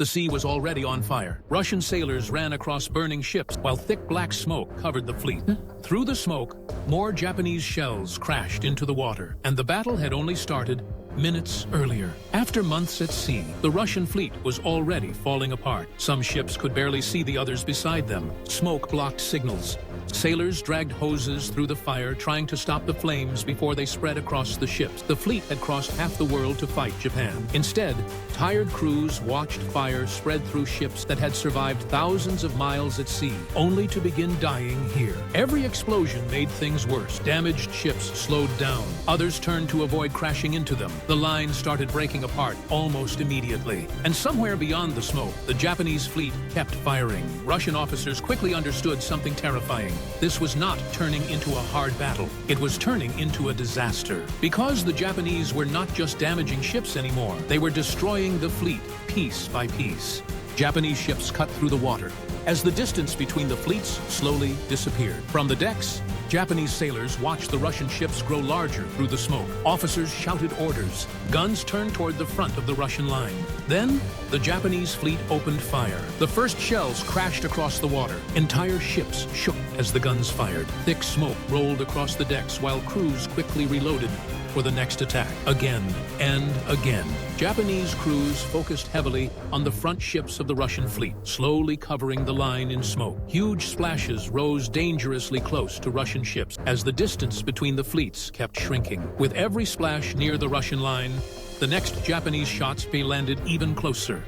The sea was already on fire. Russian sailors ran across burning ships while thick black smoke covered the fleet. Through the smoke, more Japanese shells crashed into the water, and the battle had only started minutes earlier. After months at sea, the Russian fleet was already falling apart. Some ships could barely see the others beside them. Smoke blocked signals. Sailors dragged hoses through the fire, trying to stop the flames before they spread across the ships. The fleet had crossed half the world to fight Japan. Instead, tired crews watched fire spread through ships that had survived thousands of miles at sea, only to begin dying here. Every explosion made things worse. Damaged ships slowed down. Others turned to avoid crashing into them. The line started breaking apart almost immediately. And somewhere beyond the smoke, the Japanese fleet kept firing. Russian officers quickly understood something terrifying. This was not turning into a hard battle. It was turning into a disaster. Because the Japanese were not just damaging ships anymore, they were destroying the fleet piece by piece. Japanese ships cut through the water as the distance between the fleets slowly disappeared. From the decks, Japanese sailors watched the Russian ships grow larger through the smoke. Officers shouted orders. Guns turned toward the front of the Russian line. Then, the Japanese fleet opened fire. The first shells crashed across the water. Entire ships shook as the guns fired. Thick smoke rolled across the decks while crews quickly reloaded for the next attack. Again and again, Japanese crews focused heavily on the front ships of the Russian fleet, slowly covering the line in smoke. Huge splashes rose dangerously close to Russian ships as the distance between the fleets kept shrinking. With every splash near the Russian line, the next Japanese shots landed even closer.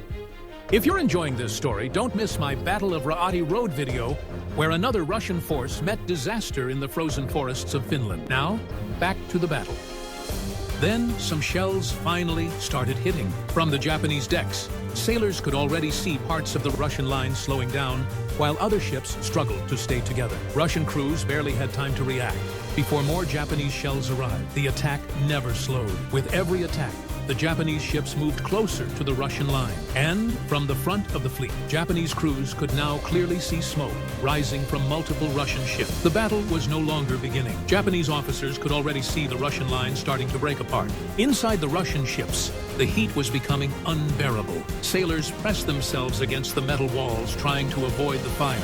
If you're enjoying this story, don't miss my Battle of Raati Road video, where another Russian force met disaster in the frozen forests of Finland. Now, back to the battle. Then, some shells finally started hitting. From the Japanese decks, sailors could already see parts of the Russian line slowing down, while other ships struggled to stay together. Russian crews barely had time to react before more Japanese shells arrived. The attack never slowed. With every attack, the Japanese ships moved closer to the Russian line. And from the front of the fleet, Japanese crews could now clearly see smoke rising from multiple Russian ships. The battle was no longer beginning. Japanese officers could already see the Russian line starting to break apart. Inside the Russian ships, the heat was becoming unbearable. Sailors pressed themselves against the metal walls, trying to avoid the fire,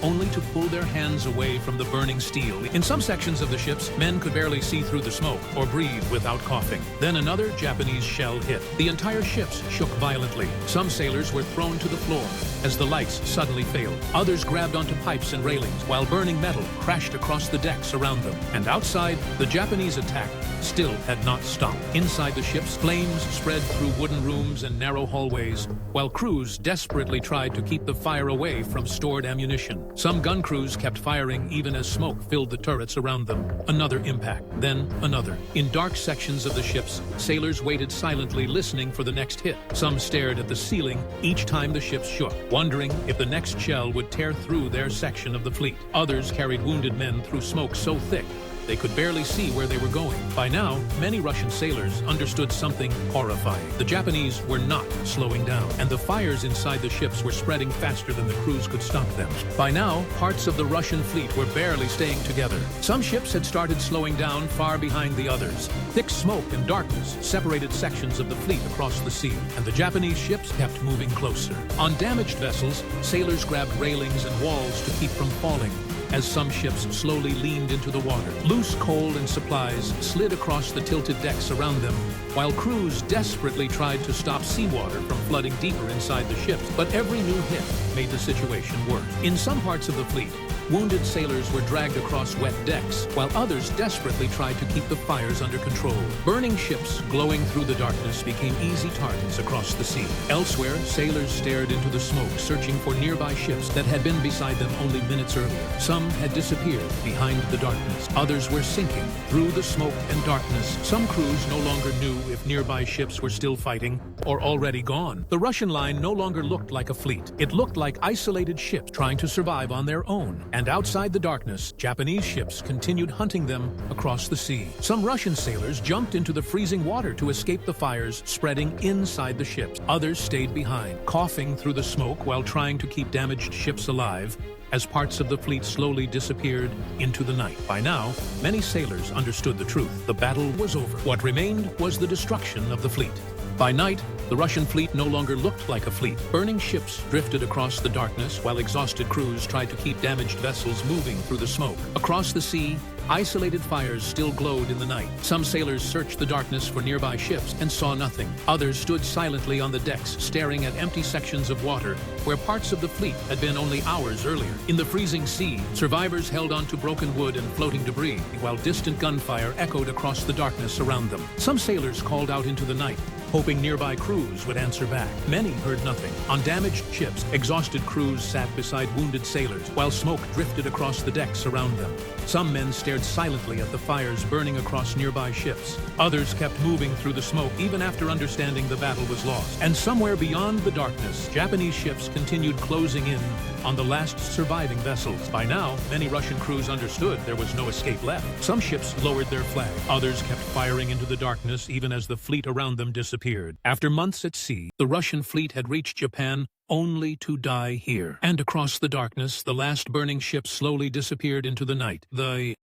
only to pull their hands away from the burning steel. In some sections of the ships, men could barely see through the smoke or breathe without coughing. Then another Japanese shell hit. The entire ships shook violently. Some sailors were thrown to the floor as the lights suddenly failed. Others grabbed onto pipes and railings, while burning metal crashed across the decks around them. And outside, the Japanese attack still had not stopped. Inside the ships, flames spread through wooden rooms and narrow hallways, while crews desperately tried to keep the fire away from stored ammunition. Some gun crews kept firing even as smoke filled the turrets around them. Another impact, then another. In dark sections of the ships, sailors waited silently, listening for the next hit. Some stared at the ceiling each time the ships shook, wondering if the next shell would tear through their section of the fleet. Others carried wounded men through smoke so thick they could barely see where they were going. By now, many Russian sailors understood something horrifying. The Japanese were not slowing down, and the fires inside the ships were spreading faster than the crews could stop them. By now, parts of the Russian fleet were barely staying together. Some ships had started slowing down far behind the others. Thick smoke and darkness separated sections of the fleet across the sea, and the Japanese ships kept moving closer. On damaged vessels, sailors grabbed railings and walls to keep from falling, as some ships slowly leaned into the water. Loose coal and supplies slid across the tilted decks around them, while crews desperately tried to stop seawater from flooding deeper inside the ships. But every new hit made the situation worse. In some parts of the fleet, wounded sailors were dragged across wet decks, while others desperately tried to keep the fires under control. Burning ships glowing through the darkness became easy targets across the sea. Elsewhere, sailors stared into the smoke, searching for nearby ships that had been beside them only minutes earlier. Some had disappeared behind the darkness. Others were sinking through the smoke and darkness. Some crews no longer knew if nearby ships were still fighting or already gone. The Russian line no longer looked like a fleet. It looked like isolated ships trying to survive on their own. And outside the darkness, Japanese ships continued hunting them across the sea. Some Russian sailors jumped into the freezing water to escape the fires spreading inside the ships. Others stayed behind, coughing through the smoke while trying to keep damaged ships alive, as parts of the fleet slowly disappeared into the night. By now, many sailors understood the truth. The battle was over. What remained was the destruction of the fleet. By night, The Russian fleet no longer looked like a fleet. Burning ships drifted across the darkness while exhausted crews tried to keep damaged vessels moving through the smoke. Across the sea, isolated fires still glowed in the night. Some sailors searched the darkness for nearby ships and saw nothing. Others stood silently on the decks, staring at empty sections of water where parts of the fleet had been only hours earlier. In the freezing sea, survivors held onto broken wood and floating debris, while distant gunfire echoed across the darkness around them. Some sailors called out into the night, hoping nearby crews would answer back. Many heard nothing. On damaged ships, exhausted crews sat beside wounded sailors, while smoke drifted across the decks around them. Some men stared silently at the fires burning across nearby ships. Others kept moving through the smoke even after understanding the battle was lost. And somewhere beyond the darkness, Japanese ships continued closing in on the last surviving vessels. By now, many Russian crews understood there was no escape left. Some ships lowered their flag. Others kept firing into the darkness even as the fleet around them disappeared. After months at sea, the Russian fleet had reached Japan only to die here. And across the darkness, the last burning ship slowly disappeared into the night. The